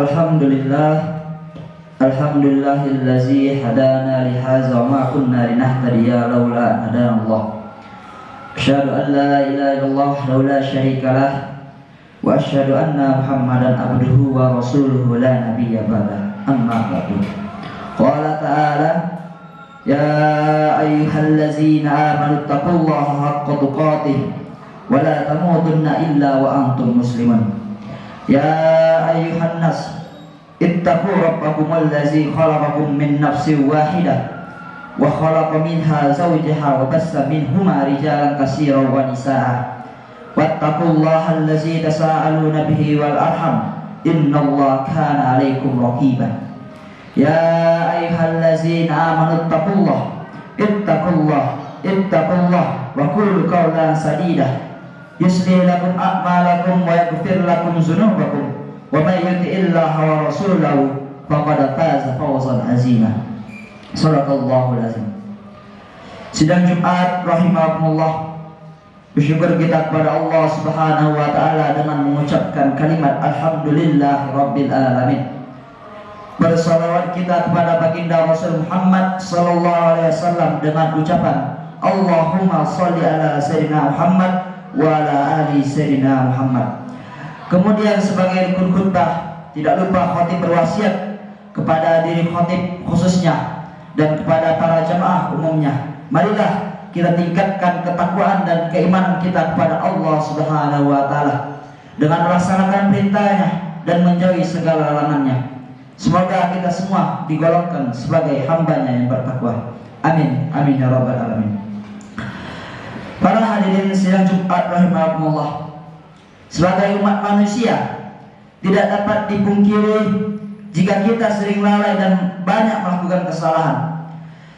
Alhamdulillah, alhamdulillahillazi hadana li hadza wa ma kunna linahtadiya laula an hadana Allah. Asyhadu an la ilaha illallah wahdahu la syarika lah wa asyhadu anna Muhammadan abduhu wa rasuluhu la nabiyya ba'da. Amma ba'du. Qala ta'ala ya ayyuhallazina amanu taqullaha haqqa tuqatih wa la tamutunna illa wa antum muslimun. Ya ayyuhan nas ittaqu rabbakum allazi khalaqakum min nafsin wahidah wa khalaqa minha zawjaha wa bassa minhuma rijalan katsiran wa nisaa wattaqullaha allazi tasaaluna bihi wal arham innallaha kana 'alaikum raqiba. Ya ayyuhallazina amanu ittaqullaha wa qulu qawlan sadida yuslih lakum a'malakum wa yaghfir lakum dzunubakum wa may yuti'illaha wa rasulahu faqad faza fawzan 'azima. Shadaqallahul azim. Sidang Jumat rahimakumullah, bersyukur kita kepada Allah Subhanahu wa taala dengan mengucapkan kalimat alhamdulillah rabbil alamin. Bersalawat kita kepada baginda Rasul Muhammad sallallahu alaihi wasallam dengan ucapan Allahumma shalli ala sayyidina Muhammad wa ala ali sayyidina Muhammad. Kemudian sebagai rukun khutbah, tidak lupa khatib berwasiat kepada diri khatib khususnya dan kepada para jamaah umumnya. Marilah kita tingkatkan ketakwaan dan keimanan kita kepada Allah Subhanahu wa taala dengan melaksanakan perintahnya dan menjauhi segala larangannya. Semoga kita semua digolongkan sebagai hambanya yang bertakwa. Amin, amin ya rabbal alamin. Para hadirin sidang Jumat rahimakumullah, sebagai umat manusia tidak dapat dipungkiri jika kita sering lalai dan banyak melakukan kesalahan.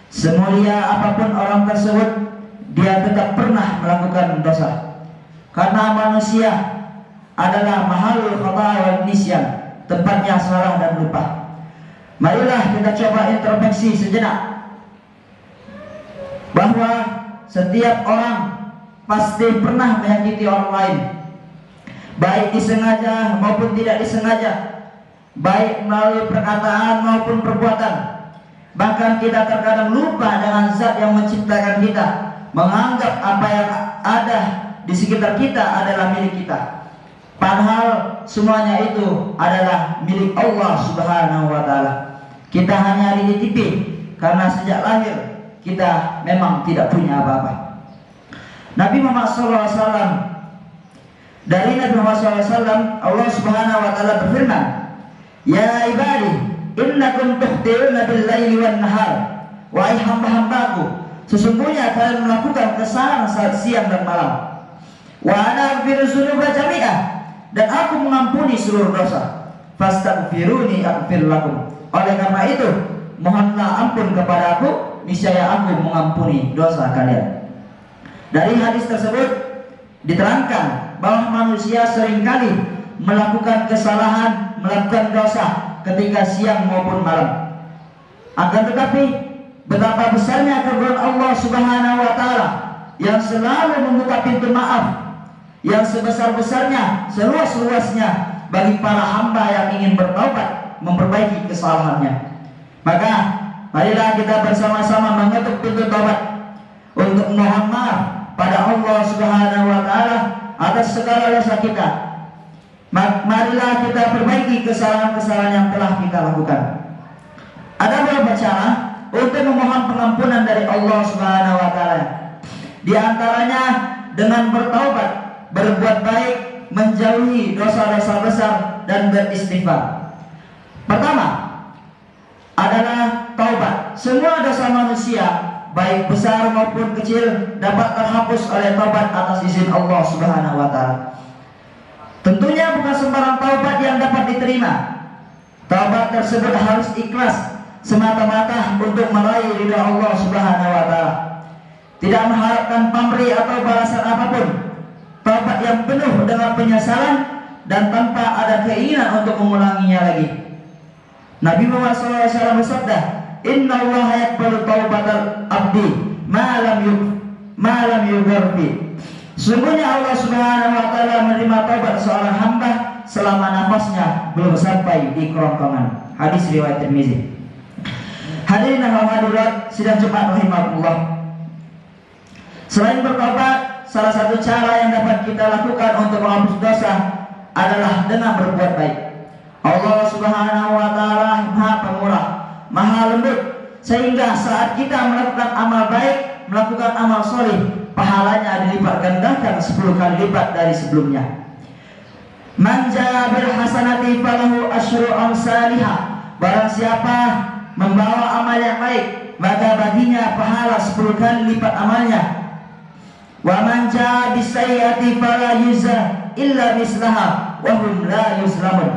Semulia apapun orang tersebut, dia tetap pernah melakukan dosa. Karena manusia adalah mahalul khata' wal nisyan, tempatnya salah dan lupa. Marilah kita coba introspeksi sejenak bahwa setiap orang pasti pernah menyakiti orang lain, baik disengaja maupun tidak disengaja, baik melalui perkataan maupun perbuatan. Bahkan kita terkadang lupa dengan zat yang menciptakan kita, menganggap apa yang ada di sekitar kita adalah milik kita, padahal semuanya itu adalah milik Allah Subhanahu wa taala. Kita hanya dititipi karena sejak lahir kita memang tidak punya apa-apa. Nabi Muhammad SAW, dari Nabi Muhammad SAW, Allah Subhanahu wa taala berfirman, ya ibadi innakum tukhti'una bil-laili wan-nahar. Wahai hamba-hambaku, sesungguhnya kalian melakukan kesalahan saat siang dan malam. Wa ana aghfiru dzunuba jami'ah, dan aku mengampuni seluruh dosa. Fastaghfiruni aghfir lakum. Oleh karena itu, mohonlah ampun kepada aku, niscaya aku mengampuni dosa kalian. Dari hadis tersebut diterangkan bahwa manusia seringkali melakukan kesalahan, melakukan dosa ketika siang maupun malam. Akan tetapi betapa besarnya kebesaran Allah Subhanahu wa taala yang selalu membuka pintu maaf yang sebesar-besarnya, seluas-luasnya bagi para hamba yang ingin bertaubat, memperbaiki kesalahannya. Maka marilah kita bersama-sama mengetuk pintu taubat untuk mohon maaf pada Allah Subhanahu wa taala atas segala dosa kita. Marilah kita perbaiki kesalahan-kesalahan yang telah kita lakukan. Ada beberapa cara untuk memohon pengampunan dari Allah Subhanahu wa taala. Di antaranya dengan bertaubat, berbuat baik, menjauhi dosa-dosa besar dan beristighfar. Pertama adalah taubat. Semua dosa manusia, baik besar maupun kecil, dapat terhapus oleh taubat atas izin Allah Subhanahu wa taala. Tentunya bukan sembarang taubat yang dapat diterima. Taubat tersebut harus ikhlas semata-mata untuk meraih ridha Allah Subhanahu wa taala. Tidak mengharapkan pamrih atau balasan apapun. Taubat yang penuh dengan penyesalan dan tanpa ada keinginan untuk mengulanginya lagi. Nabi Muhammad SAW bersabda, Inna Allah yaqbalu taubatal abdi ma lam yugharbi. Sesungguhnya Allah Subhanahu wa taala menerima taubat seorang hamba selama nafasnya belum sampai di kerongkongan. Hadis riwayat Tirmizi. Hadirin dan hadirat sidang Jumat rahimakumullah. Selain bertobat, salah satu cara yang dapat kita lakukan untuk menghapus dosa adalah dengan berbuat baik. Allah Subhanahu wa taala Maha Pemurah, Maha Lembut, sehingga saat kita melakukan amal baik, melakukan amal soleh, pahalanya dilipat gandakan 10 kali lipat dari sebelumnya. Man jaa bil hasanati falahu asyru amsalihha. Barang siapa membawa amal yang baik, maka baginya pahala 10 kali lipat amalnya. Wa man jaa bis sayyiati fala yujza illa mislaha wa hum la yuzlamun.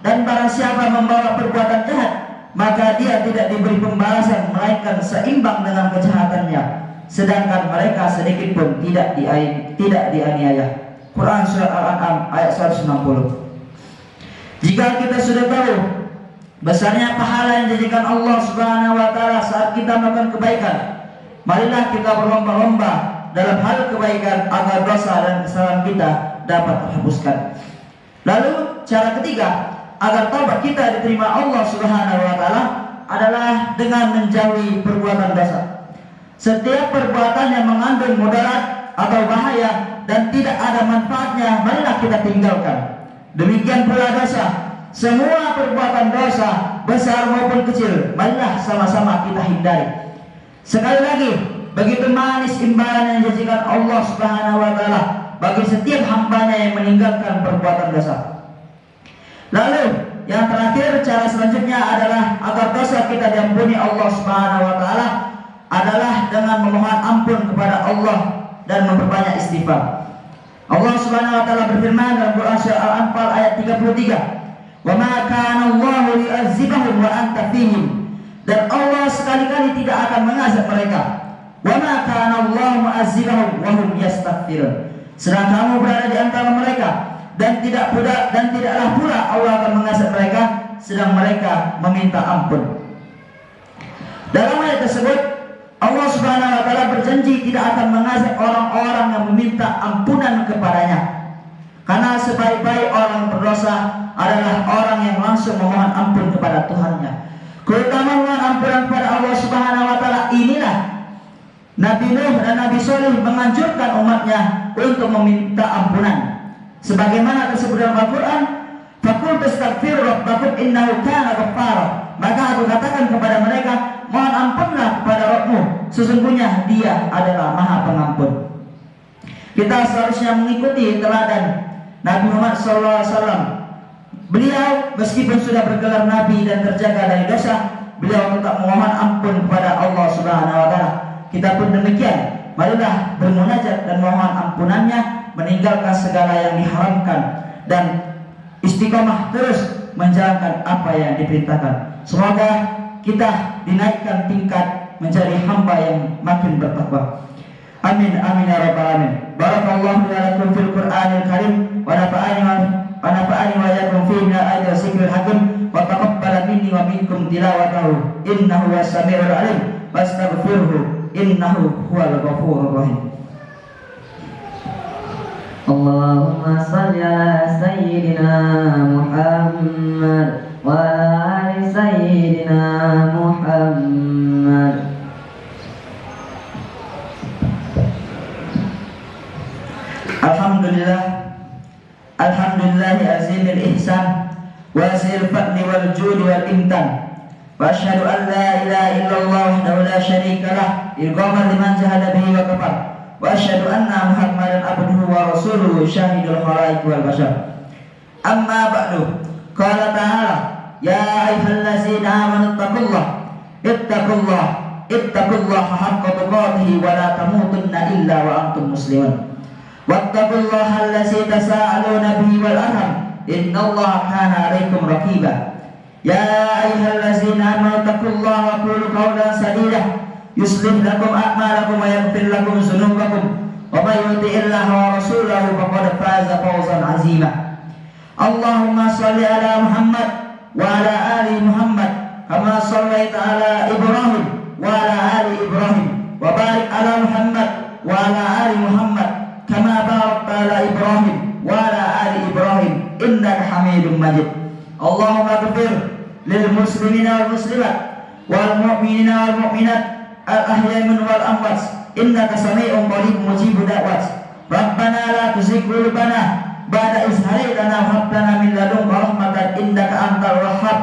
Dan barang siapa membawa perbuatan jahat, maka dia tidak diberi pembalasan melainkan seimbang dengan kejahatannya, sedangkan mereka sedikit pun tidak dianiaya. Quran Surah Al-An'am ayat 160. Jika kita sudah tahu besarnya pahala yang dijadikan Allah Subhanahu wa taala saat kita melakukan kebaikan, marilah kita berlomba-lomba dalam hal kebaikan agar dosa dan kesalahan kita dapat terhapuskan. Lalu cara ketiga agar taubat kita diterima Allah Subhanahu wa taala adalah dengan menjauhi perbuatan dosa. Setiap perbuatan yang mengandung mudarat atau bahaya dan tidak ada manfaatnya, marilah kita tinggalkan. Demikian pula dosa. Semua perbuatan dosa, besar maupun kecil, marilah sama-sama kita hindari. Sekali lagi, begitu manis imbalan yang dijanjikan Allah Subhanahu wa taala bagi setiap hambanya yang meninggalkan perbuatan dosa. Lalu yang terakhir, cara selanjutnya adalah agar dosa kita diampuni Allah Subhanahu wa taala adalah dengan memohon ampun kepada Allah dan memperbanyak istighfar. Allah Subhanahu wa taala berfirman dalam Quran Surah Al-Anfal ayat 33, "Wa ma kana Allahu liyu'adzibahum wa anta fihim." Dan Allah sekali-kali tidak akan mengazab mereka. "Wa ma kana Allahu mu'adzibahum wa hum yastaghfirun." Sedang kamu berada di antara mereka dan tidaklah pula Allah akan mengazab mereka sedang mereka meminta ampun. Dalam ayat tersebut Allah Subhanahu wa taala berjanji tidak akan mengazab orang-orang yang meminta ampunan kepadanya. Karena sebaik-baik orang berdosa adalah orang yang langsung memohon ampun kepada Tuhannya. Keutamaan mohon ampunan kepada Allah Subhanahu wa taala inilah Nabi Nuh dan Nabi Shalih menganjurkan umatnya untuk meminta ampunan. Sebagaimana tersebut dalam Al-Quran, "Faqul tastaghfiru rabbakum innahu kana ghaffara." Maka aku katakan kepada mereka, mohon ampunlah kepada Rabbmu, sesungguhnya Dia adalah Maha Pengampun. Kita seharusnya mengikuti teladan Nabi Muhammad SAW. Beliau meskipun sudah bergelar Nabi dan terjaga dari dosa, beliau tetap memohon ampun kepada Allah Subhanahu wa taala. Kita pun demikian, marilah bermunajat dan mohon ampunannya, meninggalkan segala yang diharamkan dan istiqomah terus menjalankan apa yang diperintahkan. Semoga kita dinaikkan tingkat menjadi hamba yang makin bertakwa. Amin amin ya rabbal alamin. Barakallahu lakum fil Qur'anil Karim wa nafa'ani wa iyyakum fihi min al-ayati was-zikril hakim wa taqabbala minni wa minkum tilawatahu innahu was-sami'ul 'alim wastaghfirhu innahu huwal ghafurur rahim. Allahumma salli ala sayyidina Muhammad wa ala ali sayyidina Muhammad. Alhamdulillah azimil ihsan wa azil fadli wal judi wal imtan. Wa asyhadu an la ilaha illallah wahdahu la syarika lah ilqaman liman jahada bihi wa kafar. Wa asyhadu anna Muhammadan abduhu wa rasuluhu syahidul khalaiq wal bashar. Amma ba'du. Qala ta'ala, ya ayyuhallazina amanu ittaqullaha haqqa tuqatih wa la tamutunna illa wa antum muslimun. Wattaqullaha allazi tasaaluna bihi wal arham innallaha kana 'alaikum raqiba. Ya ayyuhallazina amanu taqullaha wa qulu qawlan sadida yuslih lakum a'malakum wa yaghfir lakum dzunubakum wa may yuti'illaha wa rasulahu faqad faza fawzan 'azima. Allahumma shalli ala Muhammad wa ala ali Muhammad kama shallaita ala Ibrahim wa ala ali Ibrahim wa barik ala Muhammad wa ala ali Muhammad kama barakta ala Ibrahim wa ala ali Ibrahim innaka Hamidum Majid. Allahumma ighfir lil muslimina wal muslimat wal mu'minina wal mu'minat al ahya'i minhum wal amwat innaka sami'un qarib mujibud da'wat. Rabbana la tuzigh qulubana ba'da idh hadaytana wa hab lana min ladunka rahmatan innaka antal wahhab.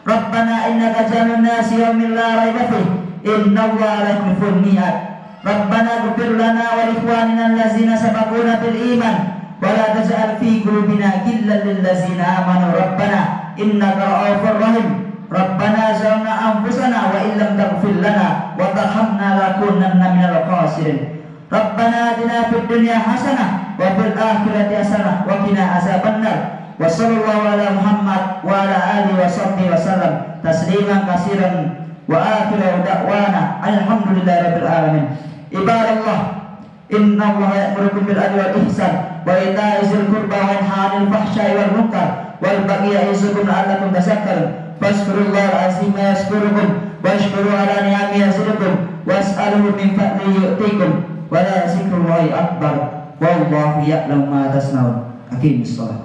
Rabbana innaka jami'un nasi yawmin la raiba fihi innallaha la yukhliful mi'ad. Rabbana ighfir lana wa li ikhwanina allazina sabaquna bil iman wa la taj'al fi qulubina ghillan lil ladzina amanu rabbana innaka ra'ufur rahim. Rabbana zalamna anfusana wa illam taghfir lana wa tarhamna lakunanna minal khasirin. Rabbana atina fid dunya hasanah wa fil akhirati hasanah wa qina azabannar. Wa sallallahu ala Muhammad wa ala alihi wa sahbihi wa sallam tasliman katsiran wa akhiru da'wana alhamdulillahi rabbil alamin. Ibadallah, innallaha ya'murukum bil adli wal ihsan wa ita'i dzil qurba wa yanha 'anil fahsya'i wal munkar wal baghi ya'izukum la'allakum tadhakkarun. Fazkurullahal azim yazkurukum washkuru ala ni'amihi yazidukum was'aluhu min fadlihi yu'tikum wa la zikrullahi akbar wallahu ya'lamu ma tasna'un. Aqimis shalah.